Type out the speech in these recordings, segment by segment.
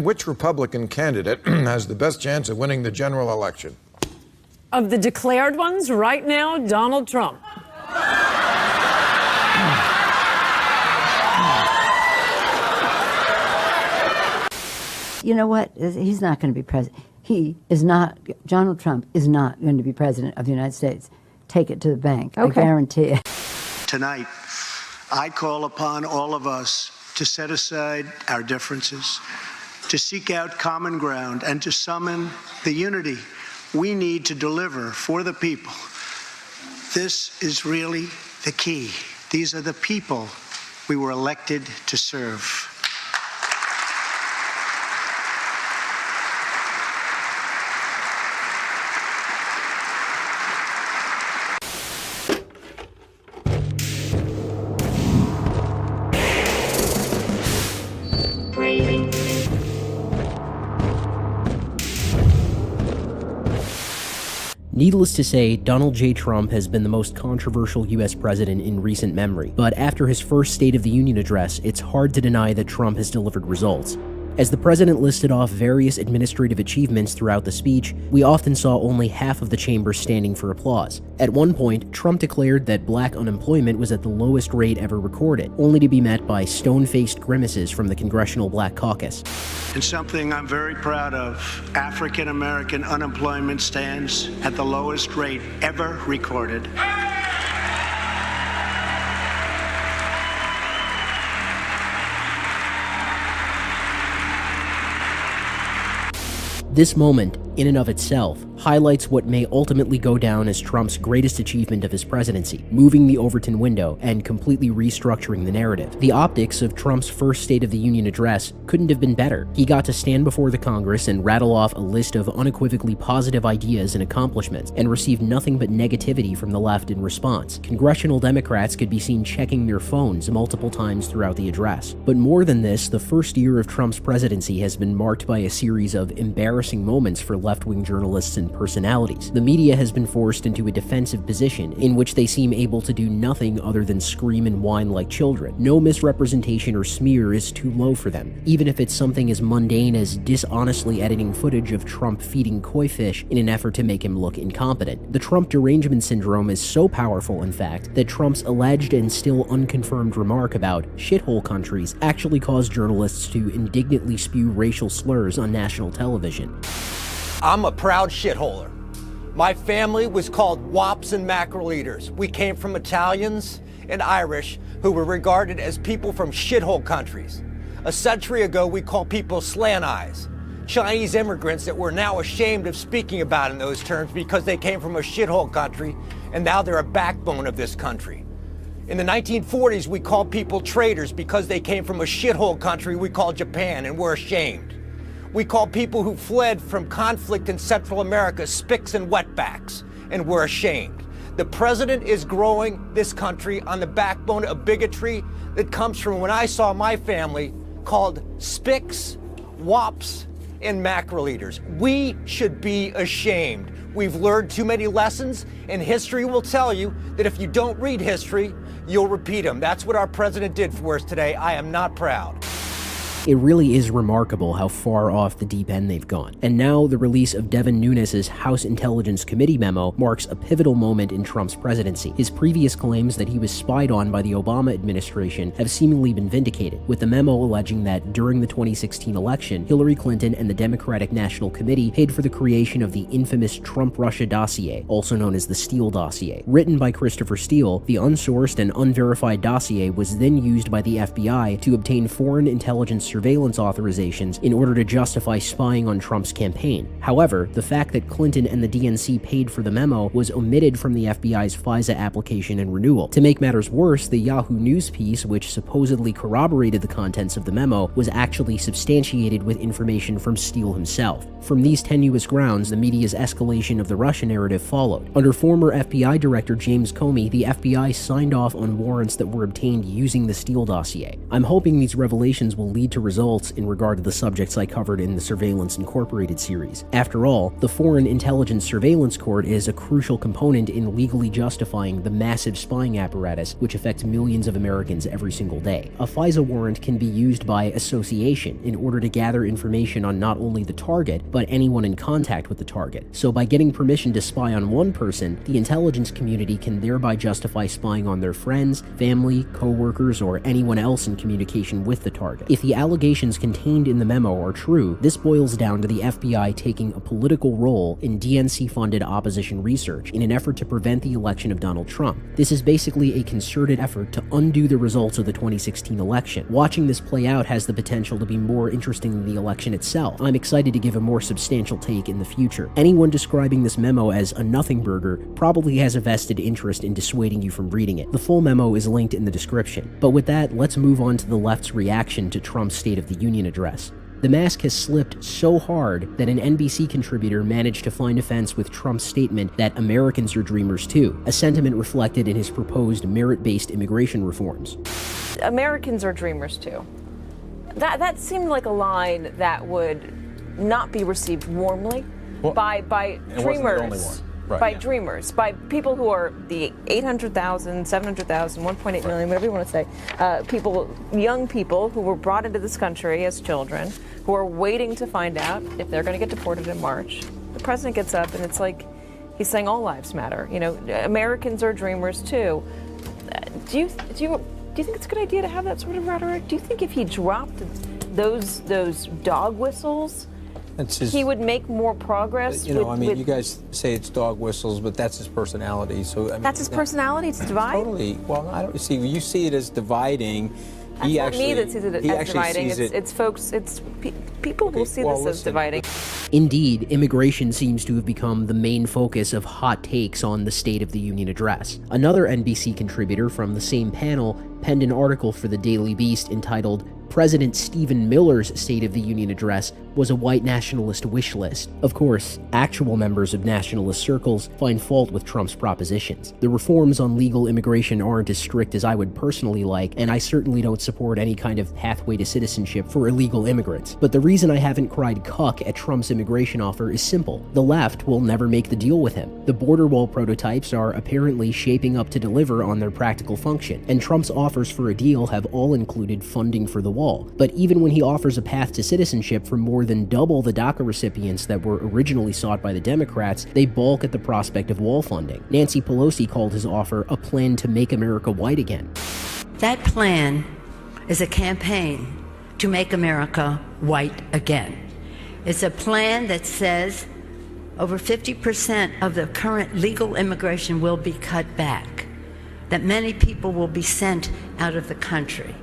Which Republican candidate has the best chance of winning the general election? Of the declared ones, right now, Donald Trump. You know what? He's not going to be president. Donald Trump is not going to be president of the United States. Take it to the bank. Okay. I guarantee it. Tonight, I call upon all of us to set aside our differences, to seek out common ground, and to summon the unity we need to deliver for the people. This is really the key. These are the people we were elected to serve. Needless to say, Donald J. Trump has been the most controversial U.S. president in recent memory, but after his first State of the Union address, it's hard to deny that Trump has delivered results. As the president listed off various administrative achievements throughout the speech, we often saw only half of the chamber standing for applause. At one point, Trump declared that black unemployment was at the lowest rate ever recorded, only to be met by stone-faced grimaces from the Congressional Black Caucus. And something I'm very proud of, African American unemployment stands at the lowest rate ever recorded. This moment, in and of itself, highlights what may ultimately go down as Trump's greatest achievement of his presidency, moving the Overton window and completely restructuring the narrative. The optics of Trump's first State of the Union address couldn't have been better. He got to stand before the Congress and rattle off a list of unequivocally positive ideas and accomplishments, and received nothing but negativity from the left in response. Congressional Democrats could be seen checking their phones multiple times throughout the address. But more than this, the first year of Trump's presidency has been marked by a series of embarrassing moments for left-wing journalists and personalities. The media has been forced into a defensive position in which they seem able to do nothing other than scream and whine like children. No misrepresentation or smear is too low for them, even if it's something as mundane as dishonestly editing footage of Trump feeding koi fish in an effort to make him look incompetent. The Trump derangement syndrome is so powerful, in fact, that Trump's alleged and still unconfirmed remark about shithole countries actually caused journalists to indignantly spew racial slurs on national television. I'm a proud shitholer. My family was called wops and mackerel eaters. We came from Italians and Irish who were regarded as people from shithole countries. A century ago, we called people slant eyes, Chinese immigrants that we're now ashamed of speaking about in those terms because they came from a shithole country and now they're a backbone of this country. In the 1940s, we called people traitors because they came from a shithole country we called Japan, and we're ashamed. We call people who fled from conflict in Central America spicks and wetbacks, and we're ashamed. The president is growing this country on the backbone of bigotry that comes from when I saw my family called spicks, wops, and mackerel eaters. We should be ashamed. We've learned too many lessons, and history will tell you that if you don't read history, you'll repeat them. That's what our president did for us today. I am not proud. It really is remarkable how far off the deep end they've gone. And now the release of Devin Nunes' House Intelligence Committee memo marks a pivotal moment in Trump's presidency. His previous claims that he was spied on by the Obama administration have seemingly been vindicated, with the memo alleging that during the 2016 election, Hillary Clinton and the Democratic National Committee paid for the creation of the infamous Trump-Russia dossier, also known as the Steele dossier. Written by Christopher Steele, the unsourced and unverified dossier was then used by the FBI to obtain foreign intelligence surveillance authorizations in order to justify spying on Trump's campaign. However, the fact that Clinton and the DNC paid for the memo was omitted from the FBI's FISA application and renewal. To make matters worse, the Yahoo News piece, which supposedly corroborated the contents of the memo, was actually substantiated with information from Steele himself. From these tenuous grounds, the media's escalation of the Russia narrative followed. Under former FBI Director James Comey, the FBI signed off on warrants that were obtained using the Steele dossier. I'm hoping these revelations will lead to results in regard to the subjects I covered in the Surveillance Incorporated series. After all, the Foreign Intelligence Surveillance Court is a crucial component in legally justifying the massive spying apparatus which affects millions of Americans every single day. A FISA warrant can be used by association in order to gather information on not only the target, but anyone in contact with the target. So by getting permission to spy on one person, the intelligence community can thereby justify spying on their friends, family, co-workers, or anyone else in communication with the target. If the allegations contained in the memo are true, this boils down to the FBI taking a political role in DNC-funded opposition research in an effort to prevent the election of Donald Trump. This is basically a concerted effort to undo the results of the 2016 election. Watching this play out has the potential to be more interesting than the election itself. I'm excited to give a more substantial take in the future. Anyone describing this memo as a nothing burger probably has a vested interest in dissuading you from reading it. The full memo is linked in the description. But with that, let's move on to the left's reaction to Trump's State of the Union address. The mask has slipped so hard that an NBC contributor managed to find offense with Trump's statement that Americans are dreamers too, a sentiment reflected in his proposed merit-based immigration reforms. Americans are dreamers too. That seemed like a line that would not be received warmly by dreamers. Right, by dreamers, by people who are the 800,000, 700,000, 1.8 million, whatever you want to say, people, young people who were brought into this country as children, who are waiting to find out if they're going to get deported in March. The president gets up and it's like he's saying all lives matter. You know, Americans are dreamers too. Do you think it's a good idea to have that sort of rhetoric? Do you think if he dropped those dog whistles, he would make more progress? You guys say it's dog whistles, but that's his personality. So that's his personality. It's dividing. Totally. Well, I don't see. You see it as dividing. That's not me that sees it as dividing. It's folks. It's people who see this as dividing. Indeed, immigration seems to have become the main focus of hot takes on the State of the Union address. Another NBC contributor from the same panel penned an article for the Daily Beast entitled President Stephen Miller's State of the Union address was a white nationalist wish list. Of course, actual members of nationalist circles find fault with Trump's propositions. The reforms on legal immigration aren't as strict as I would personally like, and I certainly don't support any kind of pathway to citizenship for illegal immigrants. But the reason I haven't cried cuck at Trump's immigration offer is simple. The left will never make the deal with him. The border wall prototypes are apparently shaping up to deliver on their practical function, and Trump's offers for a deal have all included funding for the wall. But even when he offers a path to citizenship for more than double the DACA recipients that were originally sought by the Democrats, they balk at the prospect of wall funding. Nancy Pelosi called his offer a plan to make America white again. That plan is a campaign to make America white again. It's a plan that says over 50% of the current legal immigration will be cut back, that many people will be sent out of the country.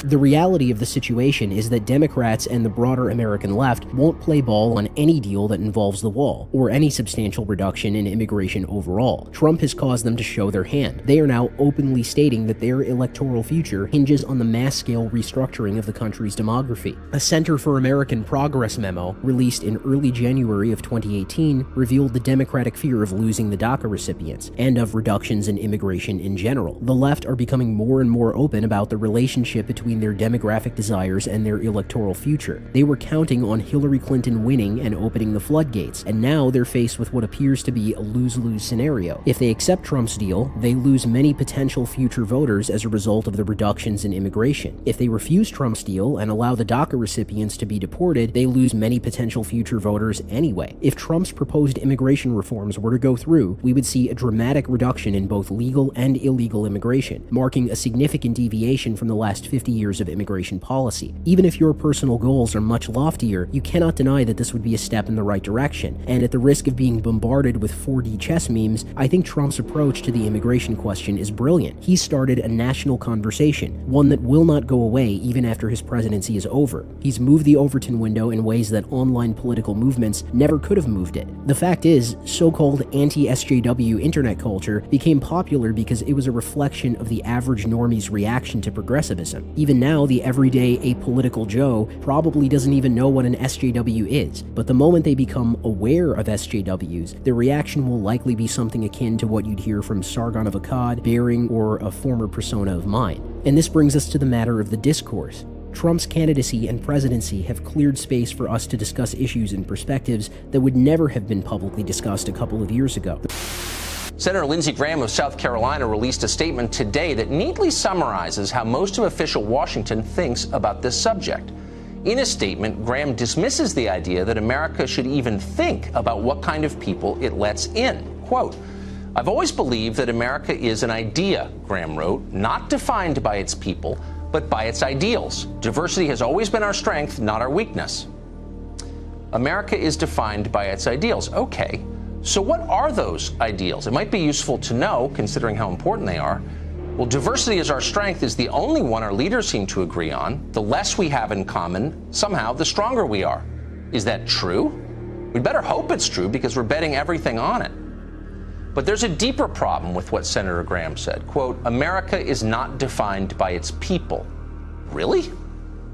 The reality of the situation is that Democrats and the broader American left won't play ball on any deal that involves the wall, or any substantial reduction in immigration overall. Trump has caused them to show their hand. They are now openly stating that their electoral future hinges on the mass-scale restructuring of the country's demography. A Center for American Progress memo, released in early January of 2018, revealed the Democratic fear of losing the DACA recipients, and of reductions in immigration in general. The left are becoming more and more open about the relationship between their demographic desires and their electoral future. They were counting on Hillary Clinton winning and opening the floodgates, and now they're faced with what appears to be a lose-lose scenario. If they accept Trump's deal, they lose many potential future voters as a result of the reductions in immigration. If they refuse Trump's deal and allow the DACA recipients to be deported, they lose many potential future voters anyway. If Trump's proposed immigration reforms were to go through, we would see a dramatic reduction in both legal and illegal immigration, marking a significant deviation from the last 50 years of immigration policy. Even if your personal goals are much loftier, you cannot deny that this would be a step in the right direction, and at the risk of being bombarded with 4D chess memes, I think Trump's approach to the immigration question is brilliant. He started a national conversation, one that will not go away even after his presidency is over. He's moved the Overton window in ways that online political movements never could have moved it. The fact is, so-called anti-SJW internet culture became popular because it was a reflection of the average normie's reaction to progressivism. Even now, the everyday apolitical Joe probably doesn't even know what an SJW is, but the moment they become aware of SJWs, their reaction will likely be something akin to what you'd hear from Sargon of Akkad, Bering, or a former persona of mine. And this brings us to the matter of the discourse. Trump's candidacy and presidency have cleared space for us to discuss issues and perspectives that would never have been publicly discussed a couple of years ago. Senator Lindsey Graham of South Carolina released a statement today that neatly summarizes how most of official Washington thinks about this subject. In a statement, Graham dismisses the idea that America should even think about what kind of people it lets in. Quote, "I've always believed that America is an idea," Graham wrote, "not defined by its people, but by its ideals. Diversity has always been our strength, not our weakness." America is defined by its ideals. Okay, so what are those ideals? It might be useful to know, considering how important they are. Well, diversity as our strength is the only one our leaders seem to agree on. The less we have in common, somehow, the stronger we are. Is that true? We'd better hope it's true because we're betting everything on it. But there's a deeper problem with what Senator Graham said. Quote, "America is not defined by its people." Really?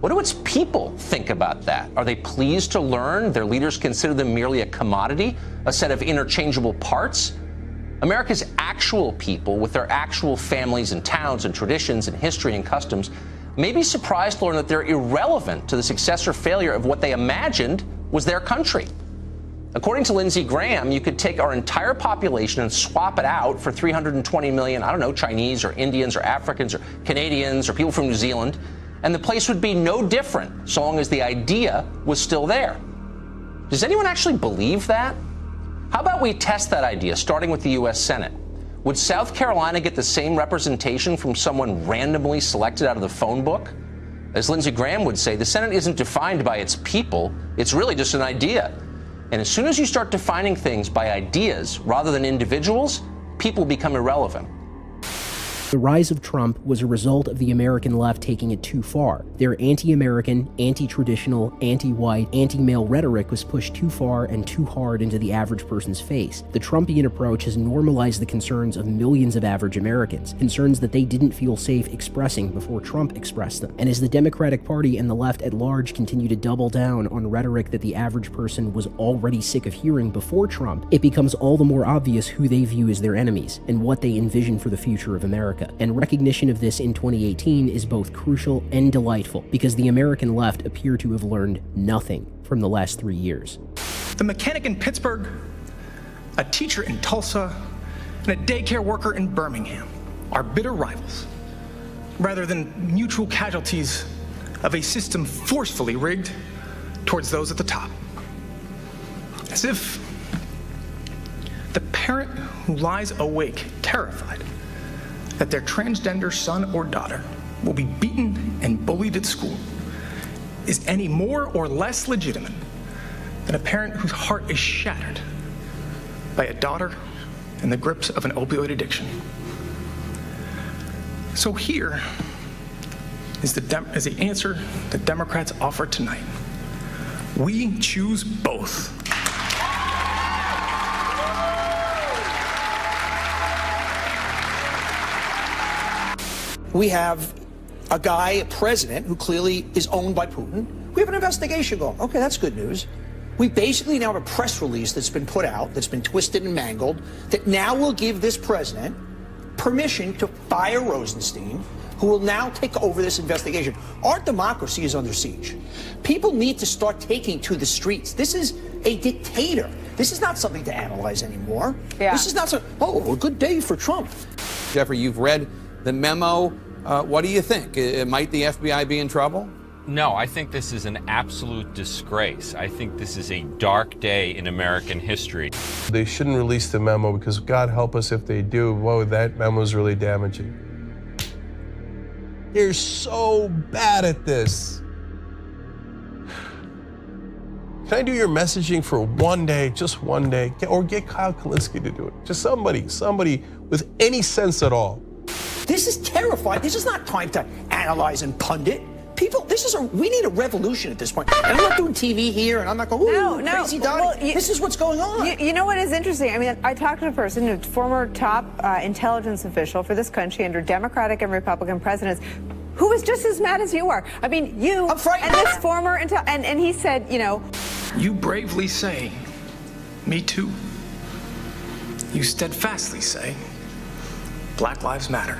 What do its people think about that? Are they pleased to learn their leaders consider them merely a commodity, a set of interchangeable parts? America's actual people, with their actual families and towns and traditions and history and customs, may be surprised to learn that they're irrelevant to the success or failure of what they imagined was their country. According to Lindsey Graham, you could take our entire population and swap it out for 320 million, I don't know, Chinese or Indians or Africans or Canadians or people from New Zealand, and the place would be no different so long as the idea was still there. Does anyone actually believe that? How about we test that idea, starting with the U.S. Senate? Would South Carolina get the same representation from someone randomly selected out of the phone book? As Lindsey Graham would say, the Senate isn't defined by its people. It's really just an idea. And as soon as you start defining things by ideas rather than individuals, people become irrelevant. The rise of Trump was a result of the American left taking it too far. Their anti-American, anti-traditional, anti-white, anti-male rhetoric was pushed too far and too hard into the average person's face. The Trumpian approach has normalized the concerns of millions of average Americans, concerns that they didn't feel safe expressing before Trump expressed them. And as the Democratic Party and the left at large continue to double down on rhetoric that the average person was already sick of hearing before Trump, it becomes all the more obvious who they view as their enemies and what they envision for the future of America. And recognition of this in 2018 is both crucial and delightful because the American left appear to have learned nothing from the last 3 years. The mechanic in Pittsburgh, a teacher in Tulsa, and a daycare worker in Birmingham are bitter rivals, rather than mutual casualties of a system forcefully rigged towards those at the top. As if the parent who lies awake, terrified that their transgender son or daughter will be beaten and bullied at school is any more or less legitimate than a parent whose heart is shattered by a daughter in the grips of an opioid addiction. So here is the answer that Democrats offer tonight. We choose both. We have a guy, a president, who clearly is owned by Putin. We have an investigation going. Okay, that's good news. We basically now have a press release that's been put out, that's been twisted and mangled, that now will give this president permission to fire Rosenstein, who will now take over this investigation. Our democracy is under siege. People need to start taking to the streets. This is a dictator. This is not something to analyze anymore. Yeah. This is not so, oh, a good day for Trump. Jeffrey, you've read the memo. What do you think? Might the FBI be in trouble? No, I think this is an absolute disgrace. I think this is a dark day in American history. They shouldn't release the memo because God help us if they do. Whoa, that memo is really damaging. They're so bad at this. Can I do your messaging for one day, just one day? Or get Kyle Kulinski to do it. Just somebody with any sense at all. This is terrifying. This is not time to analyze and pundit. People, we need a revolution at this point. And I'm not doing TV here, and I'm not going, ooh, crazy Donnie. Well, this is what's going on. You know what is interesting? I mean, I talked to a person, a former top intelligence official for this country under Democratic and Republican presidents, who is just as mad as you are. I mean, you and this former and he said, you know. You bravely say, me too. You steadfastly say, Black Lives Matter.